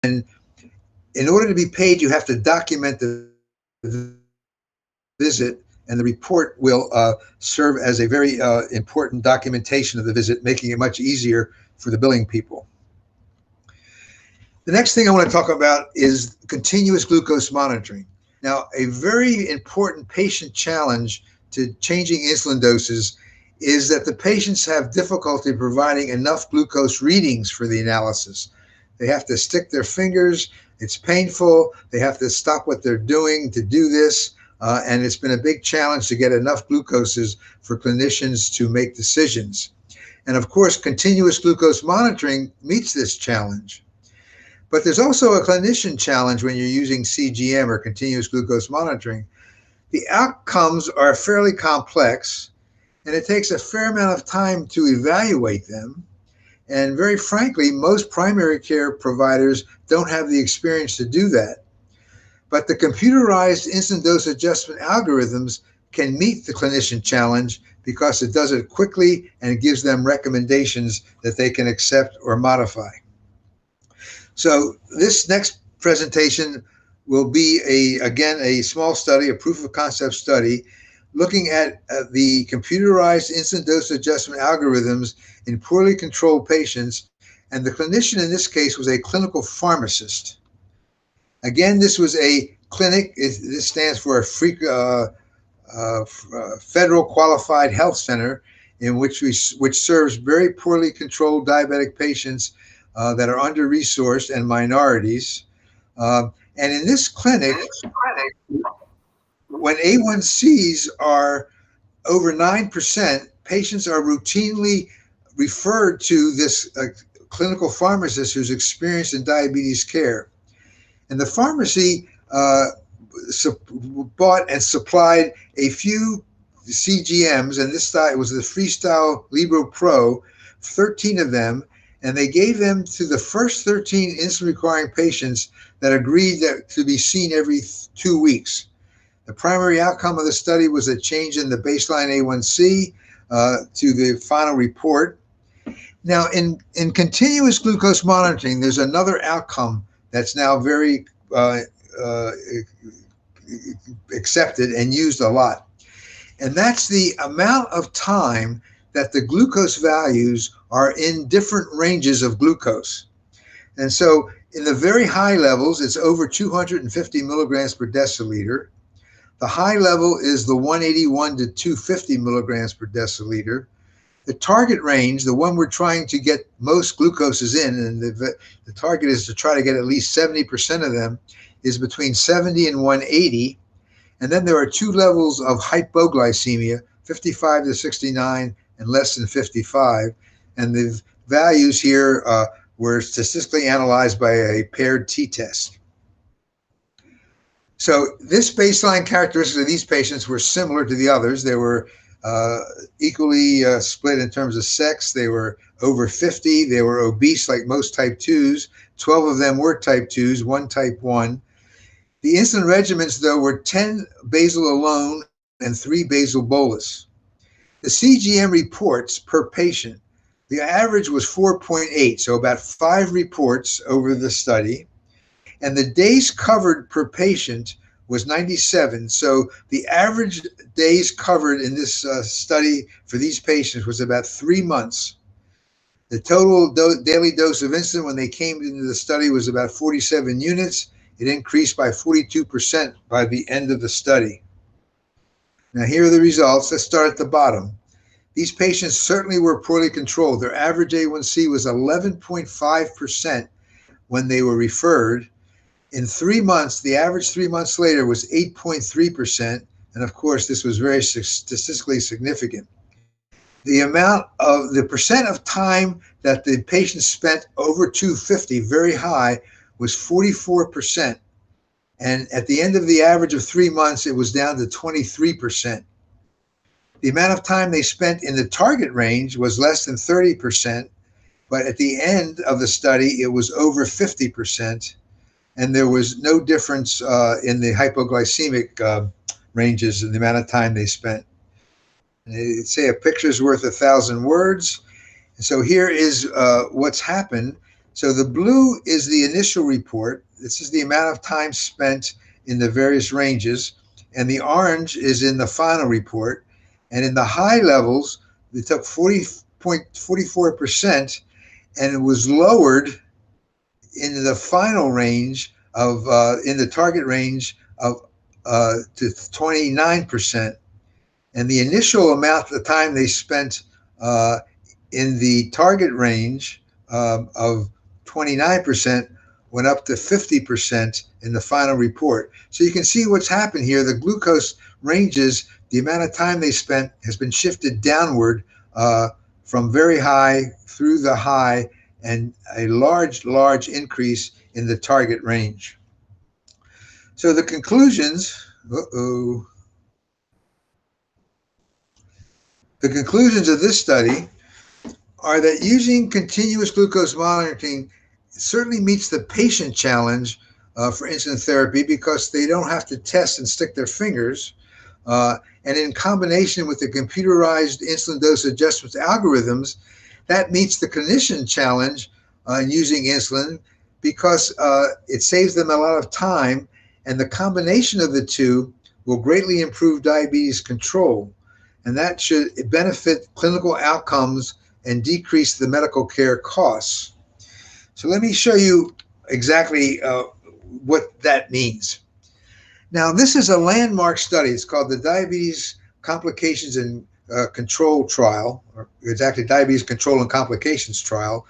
And in order to be paid, you have to document the visit, and the report will serve as a very important documentation of the visit, making it much easier for the billing people. The next thing I want to talk about is continuous glucose monitoring. Now, a very important patient challenge to changing insulin doses is that the patients have difficulty providing enough glucose readings for the analysis. They have to stick their fingers. It's painful. They have to stop what they're doing to do this. And it's been a big challenge to get enough glucoses for clinicians to make decisions. And of course, continuous glucose monitoring meets this challenge. But there's also a clinician challenge when you're using CGM or continuous glucose monitoring. The outcomes are fairly complex, and it takes a fair amount of time to evaluate them. And very frankly, most primary care providers don't have the experience to do that. But the computerized insulin dose adjustment algorithms can meet the clinician challenge because it does it quickly and it gives them recommendations that they can accept or modify. So this next presentation will be, again, a small study, a proof of concept study, looking at the computerized insulin dose adjustment algorithms in poorly controlled patients. And the clinician in this case was a clinical pharmacist. Again, this was a clinic. This stands for a federal qualified health center, in which serves very poorly controlled diabetic patients that are under-resourced and minorities. And in this clinic, when A1Cs are over 9%, patients are routinely referred to this clinical pharmacist who's experienced in diabetes care. And the pharmacy bought and supplied a few CGMs, and this was the Freestyle Libre Pro, 13 of them, and they gave them to the first 13 insulin-requiring patients that agreed to be seen every 2 weeks. The primary outcome of the study was a change in the baseline A1C to the final report. Now, in continuous glucose monitoring, there's another outcome that's now very accepted and used a lot. And that's the amount of time that the glucose values are in different ranges of glucose. And so in the very high levels, it's over 250 milligrams per deciliter. The high level is the 181 to 250 milligrams per deciliter. The target range, the one we're trying to get most glucoses in, and the target is to try to get at least 70% of them, is between 70 and 180. And then there are two levels of hypoglycemia, 55 to 69 and less than 55. And the values here were statistically analyzed by a paired t-test. So this baseline characteristics of these patients were similar to the others. They were equally split in terms of sex. They were over 50. They were obese like most type 2s. 12 of them were type 2s, 1 type 1. The insulin regimens, though, were 10 basal alone and 3 basal bolus. The CGM reports per patient, the average was 4.8, so about 5 reports over the study. And the days covered per patient was 97. So the average days covered in this study for these patients was about 3 months. The total daily dose of insulin when they came into the study was about 47 units. It increased by 42% by the end of the study. Now here are the results. Let's start at the bottom. These patients certainly were poorly controlled. Their average A1C was 11.5% when they were referred. In 3 months, the average 3 months later was 8.3%. And of course, this was very statistically significant. The percent of time that the patients spent over 250, very high, was 44%. And at the end of the average of 3 months, it was down to 23%. The amount of time they spent in the target range was less than 30%, but at the end of the study, it was over 50%. And there was no difference in the hypoglycemic ranges in the amount of time they spent. And they say a picture's worth 1,000 words. And so here is what's happened. So the blue is the initial report. This is the amount of time spent in the various ranges. And the orange is in the final report. And in the high levels, they took 40.44%, and it was lowered in the final range of, in the target range of, to 29%. And the initial amount of the time they spent in the target range of 29% went up to 50% in the final report. So you can see what's happened here. The glucose ranges, the amount of time they spent has been shifted downward from very high through the high, and a large increase in the target range. So the conclusions, the conclusions of this study are that using continuous glucose monitoring certainly meets the patient challenge for insulin therapy, because they don't have to test and stick their fingers. And in combination with the computerized insulin dose adjustment algorithms, that meets the clinician challenge in using insulin, because it saves them a lot of time, and the combination of the two will greatly improve diabetes control. And that should benefit clinical outcomes and decrease the medical care costs. So let me show you exactly what that means. Now, this is a landmark study. It's called the Diabetes Complications and Control Trial, or it's actually Diabetes Control and Complications Trial.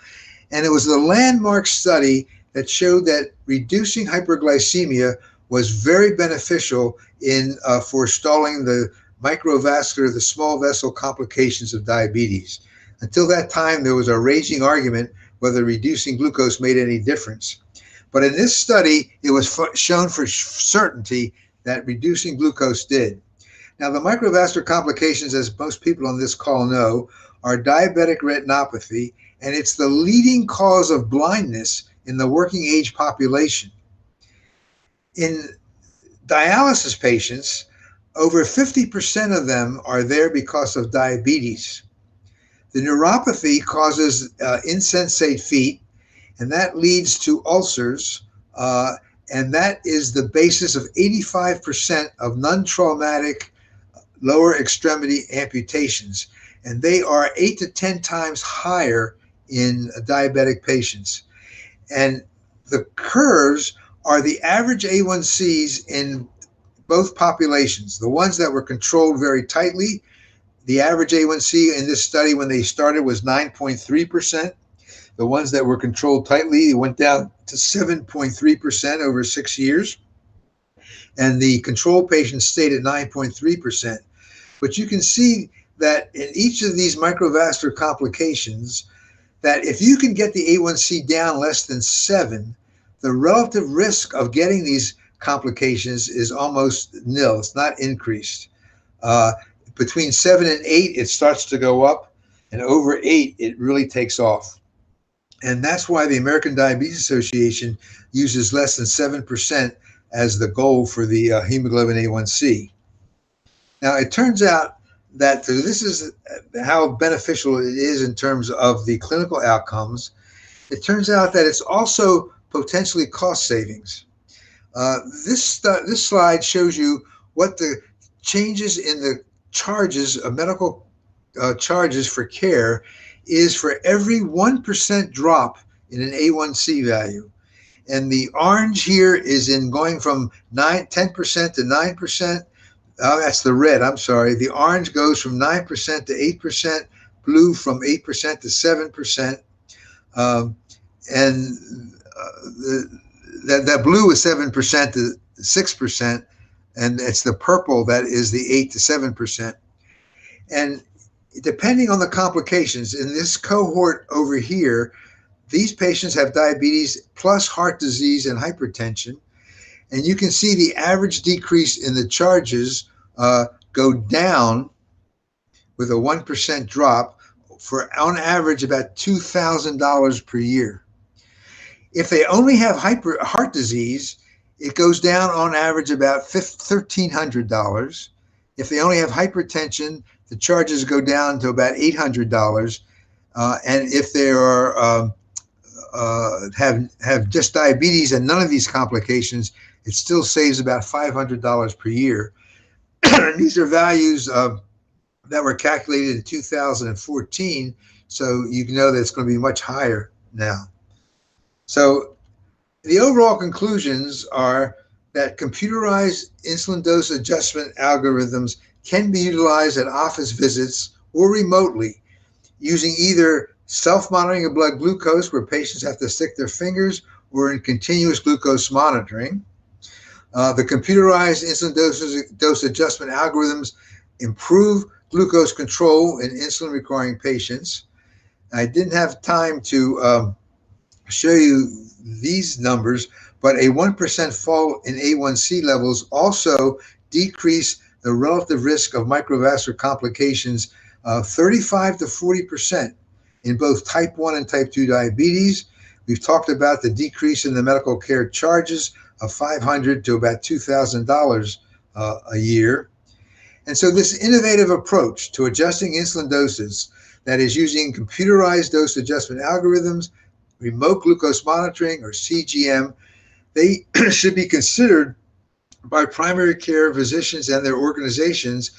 And it was the landmark study that showed that reducing hyperglycemia was very beneficial in forestalling the microvascular, the small vessel complications of diabetes. Until that time, there was a raging argument whether reducing glucose made any difference. But in this study, it was shown for certainty that reducing glucose did. Now, the microvascular complications, as most people on this call know, are diabetic retinopathy, and it's the leading cause of blindness in the working age population. In dialysis patients, over 50% of them are there because of diabetes. The neuropathy causes insensate feet, and that leads to ulcers, and that is the basis of 85% of non-traumatic lower extremity amputations, and they are 8 to 10 times higher in diabetic patients. And the curves are the average A1Cs in both populations. The ones that were controlled very tightly, the average A1C in this study when they started was 9.3%. The ones that were controlled tightly, it went down to 7.3% over 6 years. And the control patients stayed at 9.3%. But you can see that in each of these microvascular complications, that if you can get the A1C down less than 7, the relative risk of getting these complications is almost nil. It's not increased. Between 7 and 8, it starts to go up, and over 8, it really takes off. And that's why the American Diabetes Association uses less than 7% as the goal for the hemoglobin A1C. Now, it turns out that this is how beneficial it is in terms of the clinical outcomes. It turns out that it's also potentially cost savings. This slide shows you what the changes in the charges of medical charges for care is for every 1% drop in an A1C value. And the orange here is in going from 10% to 9%. That's the red, I'm sorry. The orange goes from 9% to 8%, blue from 8% to 7%. That blue is 7% to 6%, and it's the purple that is the 8 to 7%. And depending on the complications, in this cohort over here, these patients have diabetes plus heart disease and hypertension. And you can see the average decrease in the charges go down with a 1% drop for, on average, about $2,000 per year. If they only have heart disease, it goes down on average about $1,300. If they only have hypertension, the charges go down to about $800. And if they are have just diabetes and none of these complications, it still saves about $500 per year. These are values that were calculated in 2014, so you can know that it's going to be much higher now. So the overall conclusions are that computerized insulin dose adjustment algorithms can be utilized at office visits or remotely using either self-monitoring of blood glucose, where patients have to stick their fingers, or in continuous glucose monitoring. The computerized insulin dose adjustment algorithms improve glucose control in insulin-requiring patients. I didn't have time to show you these numbers, but a 1% fall in A1C levels also decrease the relative risk of microvascular complications 35 to 40% in both type 1 and type 2 diabetes. We've talked about the decrease in the medical care charges of $500 to about $2,000 a year. And so this innovative approach to adjusting insulin doses, that is using computerized dose adjustment algorithms, remote glucose monitoring, or CGM, they should be considered by primary care physicians and their organizations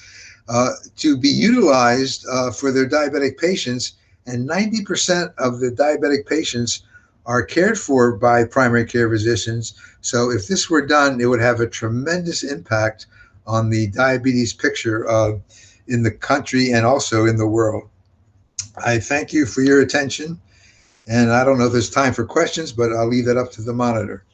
to be utilized for their diabetic patients. And 90% of the diabetic patients are cared for by primary care physicians. So if this were done, it would have a tremendous impact on the diabetes picture in the country and also in the world. I thank you for your attention. And I don't know if there's time for questions, but I'll leave that up to the monitor.